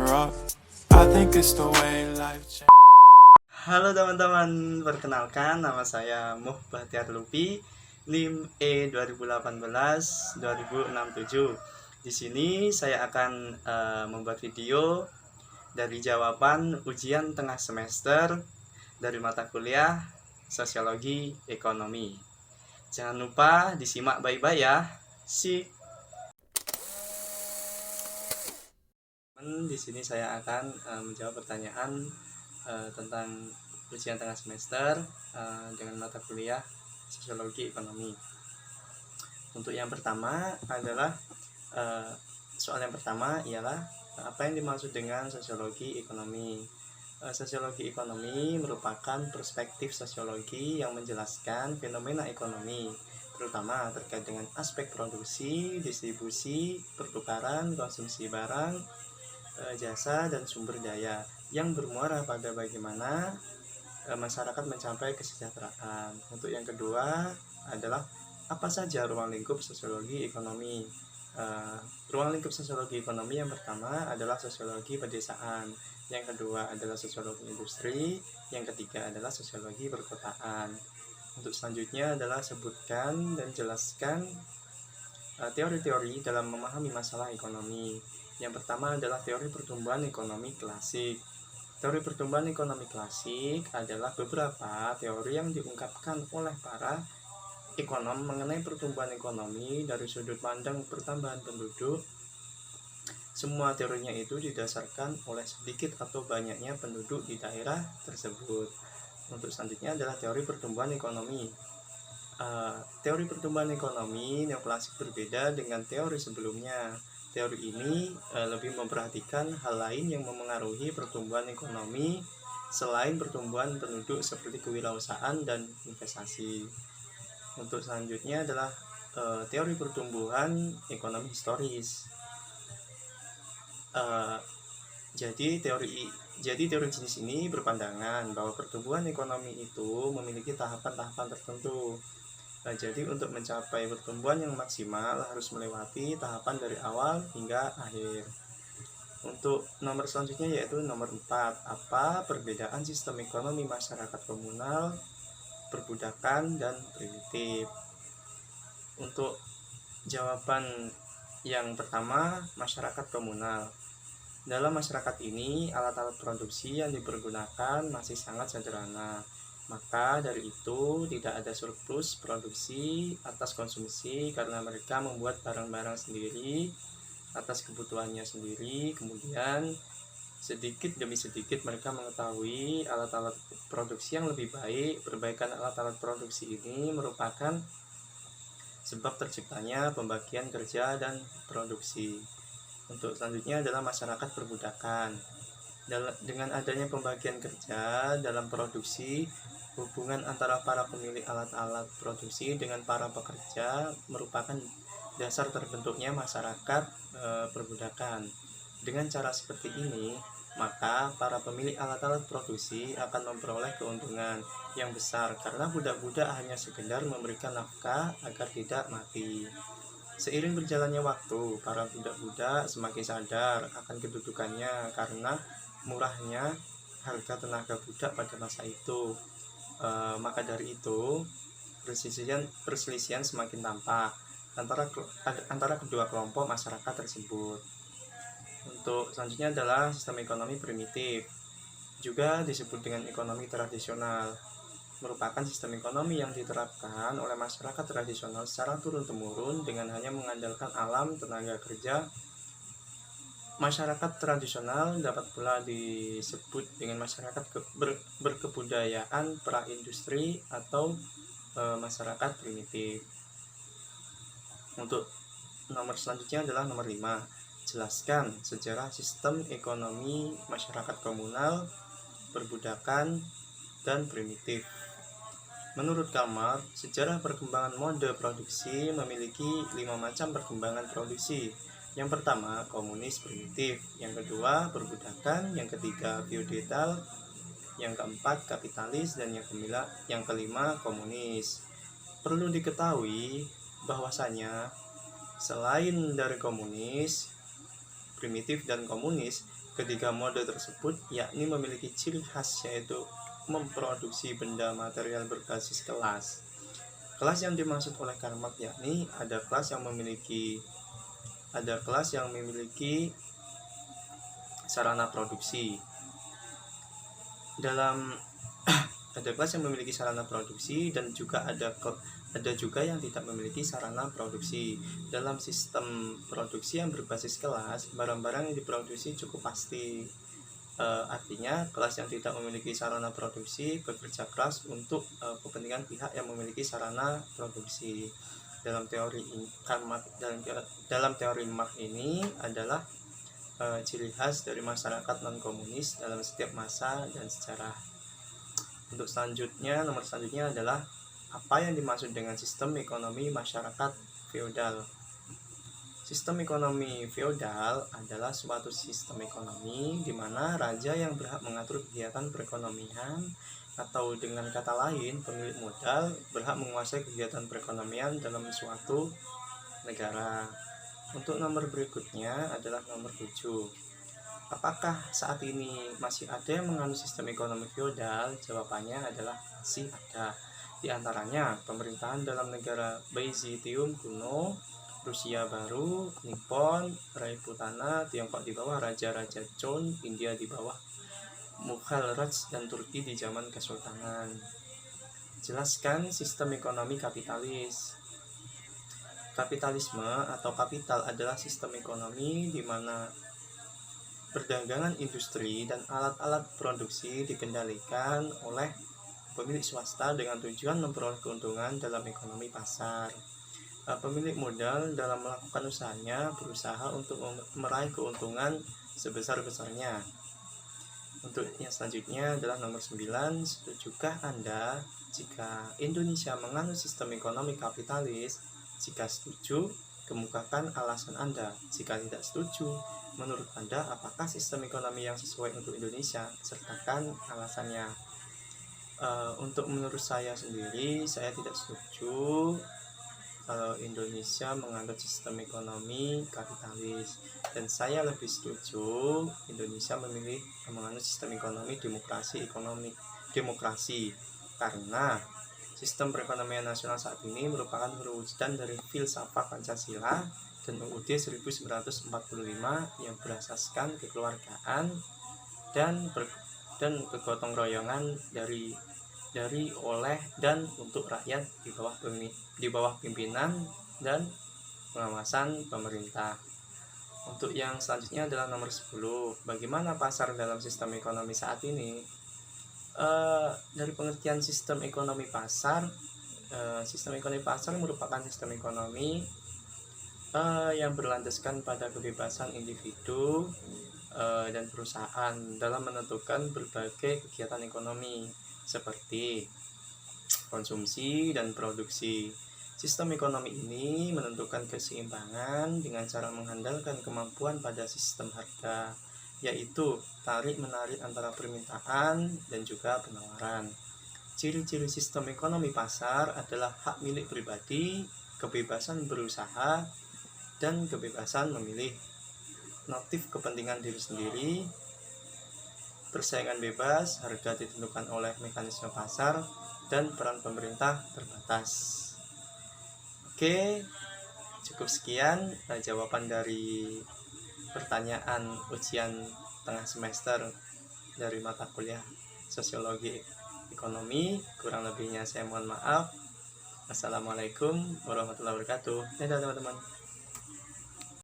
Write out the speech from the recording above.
up. I think it's the way life changes. Halo teman-teman, perkenalkan nama saya Muh Bahtiar Lupi, NIM E 2018-2067. Di sini saya akan membuat video dari jawaban ujian tengah semester dari mata kuliah Sosiologi Ekonomi. Jangan lupa disimak baik-baik ya. Di sini saya akan menjawab pertanyaan tentang ujian tengah semester dengan mata kuliah Sosiologi Ekonomi. Untuk yang pertama adalah soal yang pertama ialah apa yang dimaksud dengan sosiologi ekonomi. Sosiologi ekonomi merupakan perspektif sosiologi yang menjelaskan fenomena ekonomi, terutama terkait dengan aspek produksi, distribusi, pertukaran, konsumsi barang, jasa, dan sumber daya yang bermuara pada bagaimana masyarakat mencapai kesejahteraan. Untuk yang kedua adalah apa saja ruang lingkup sosiologi ekonomi. Ruang lingkup sosiologi ekonomi yang pertama adalah sosiologi pedesaan, yang kedua adalah sosiologi industri, yang ketiga adalah sosiologi perkotaan. Untuk selanjutnya adalah sebutkan dan jelaskan teori-teori dalam memahami masalah ekonomi. Yang pertama adalah teori pertumbuhan ekonomi klasik. Teori pertumbuhan ekonomi klasik adalah beberapa teori yang diungkapkan oleh para ekonom mengenai pertumbuhan ekonomi dari sudut pandang pertambahan penduduk. Semua teorinya itu didasarkan oleh sedikit atau banyaknya penduduk di daerah tersebut. Untuk selanjutnya adalah teori pertumbuhan ekonomi. Teori pertumbuhan ekonomi neoklasik berbeda dengan teori sebelumnya. Teori ini lebih memperhatikan hal lain yang memengaruhi pertumbuhan ekonomi selain pertumbuhan penduduk seperti kewirausahaan dan investasi. Untuk selanjutnya adalah teori pertumbuhan ekonomi historis. Jadi teori jenis ini berpandangan bahwa pertumbuhan ekonomi itu memiliki tahapan-tahapan tertentu. Jadi untuk mencapai pertumbuhan yang maksimal harus melewati tahapan dari awal hingga akhir. Untuk nomor selanjutnya yaitu nomor 4, apa perbedaan sistem ekonomi masyarakat komunal, perbudakan, dan primitif. Untuk jawaban yang pertama, masyarakat komunal. Dalam masyarakat ini, alat-alat produksi yang dipergunakan masih sangat sederhana. Maka dari itu tidak ada surplus produksi atas konsumsi karena mereka membuat barang-barang sendiri atas kebutuhannya sendiri. Kemudian sedikit demi sedikit mereka mengetahui alat-alat produksi yang lebih baik. Perbaikan alat-alat produksi ini merupakan sebab terciptanya pembagian kerja dan produksi. Untuk selanjutnya adalah masyarakat perbudakan. Dengan adanya pembagian kerja dalam produksi, hubungan antara para pemilik alat-alat produksi dengan para pekerja merupakan dasar terbentuknya masyarakat perbudakan. Dengan cara seperti ini, maka para pemilik alat-alat produksi akan memperoleh keuntungan yang besar karena budak-budak hanya sekedar memberikan nafkah agar tidak mati. Seiring berjalannya waktu, para budak-budak semakin sadar akan kedudukannya karena murahnya harga tenaga budak pada masa itu. Maka dari itu, perselisihan semakin tampak antara kedua kelompok masyarakat tersebut. Untuk selanjutnya adalah sistem ekonomi primitif, juga disebut dengan ekonomi tradisional, merupakan sistem ekonomi yang diterapkan oleh masyarakat tradisional secara turun-temurun dengan hanya mengandalkan alam tenaga kerja. Masyarakat tradisional dapat pula disebut dengan masyarakat berkebudayaan pra-industri atau masyarakat primitif. Untuk nomor selanjutnya adalah nomor 5. Jelaskan sejarah sistem ekonomi masyarakat komunal, perbudakan, dan primitif. Menurut Kamar, sejarah perkembangan mode produksi memiliki 5 macam perkembangan produksi. Yang pertama, komunis primitif. Yang kedua, perbudakan. Yang ketiga, feodal. Yang keempat, kapitalis. Dan yang kelima, komunis. Perlu diketahui bahwasanya selain dari komunis, primitif, dan komunis, Ketiga mode tersebut yakni memiliki ciri khas, yaitu memproduksi benda material berbasis kelas. Kelas yang dimaksud oleh Karl Marx yakni ada kelas yang memiliki sarana produksi. Dalam ada kelas yang memiliki sarana produksi dan juga ada juga yang tidak memiliki sarana produksi. Dalam sistem produksi yang berbasis kelas, barang-barang yang diproduksi cukup pasti. Artinya kelas yang tidak memiliki sarana produksi bekerja keras untuk kepentingan pihak yang memiliki sarana produksi. Dalam teori Marx ini adalah ciri khas dari masyarakat non-komunis dalam setiap masa dan sejarah. Untuk nomor selanjutnya adalah apa yang dimaksud dengan sistem ekonomi masyarakat feodal. Sistem ekonomi feodal adalah suatu sistem ekonomi di mana raja yang berhak mengatur kegiatan perekonomian, atau dengan kata lain pemilik modal berhak menguasai kegiatan perekonomian dalam suatu negara. Untuk nomor berikutnya adalah nomor 7. Apakah saat ini masih ada yang menganut sistem ekonomi feodal? Jawabannya adalah masih ada. Di antaranya pemerintahan dalam negara Byzantium kuno, Rusia baru, Nippon, Raiputana, Tiongkok di bawah Raja-Raja Chon, India di bawah Mughal Raj, dan Turki di zaman Kesultanan. Jelaskan sistem ekonomi kapitalis. Kapitalisme atau kapital adalah sistem ekonomi di mana perdagangan industri dan alat-alat produksi dikendalikan oleh pemilik swasta dengan tujuan memperoleh keuntungan dalam ekonomi pasar. Pemilik modal dalam melakukan usahanya berusaha untuk meraih keuntungan sebesar-besarnya. Untuk yang selanjutnya adalah nomor 9. Setujukah Anda jika Indonesia menganut sistem ekonomi kapitalis? Jika setuju, kemukakan alasan Anda. Jika tidak setuju, menurut Anda apakah sistem ekonomi yang sesuai untuk Indonesia? Sertakan alasannya. Untuk menurut saya sendiri, saya tidak setuju kalau Indonesia menganut sistem ekonomi kapitalis, dan saya lebih setuju Indonesia menganut sistem ekonomi demokrasi, karena sistem perekonomian nasional saat ini merupakan perwujudan dari filsafat Pancasila dan UUD 1945 yang berasaskan kekeluargaan dan kegotong royongan dari oleh dan untuk rakyat di bawah pimpinan dan pengawasan pemerintah. Untuk yang selanjutnya adalah nomor 10. Bagaimana pasar dalam sistem ekonomi saat ini? Dari pengertian sistem ekonomi pasar merupakan sistem ekonomi yang berlandaskan pada kebebasan individu dan perusahaan dalam menentukan berbagai kegiatan ekonomi seperti konsumsi dan produksi. Sistem ekonomi ini menentukan keseimbangan dengan cara mengandalkan kemampuan pada sistem harga, yaitu tarik-menarik antara permintaan dan juga penawaran. Ciri-ciri sistem ekonomi pasar adalah hak milik pribadi, kebebasan berusaha, dan kebebasan memilih, motif kepentingan diri sendiri, persaingan bebas, harga ditentukan oleh mekanisme pasar, dan peran pemerintah terbatas. Oke, cukup sekian jawaban dari pertanyaan ujian tengah semester dari mata kuliah Sosiologi Ekonomi. Kurang lebihnya saya mohon maaf. Assalamualaikum warahmatullahi wabarakatuh. Dadah teman-teman.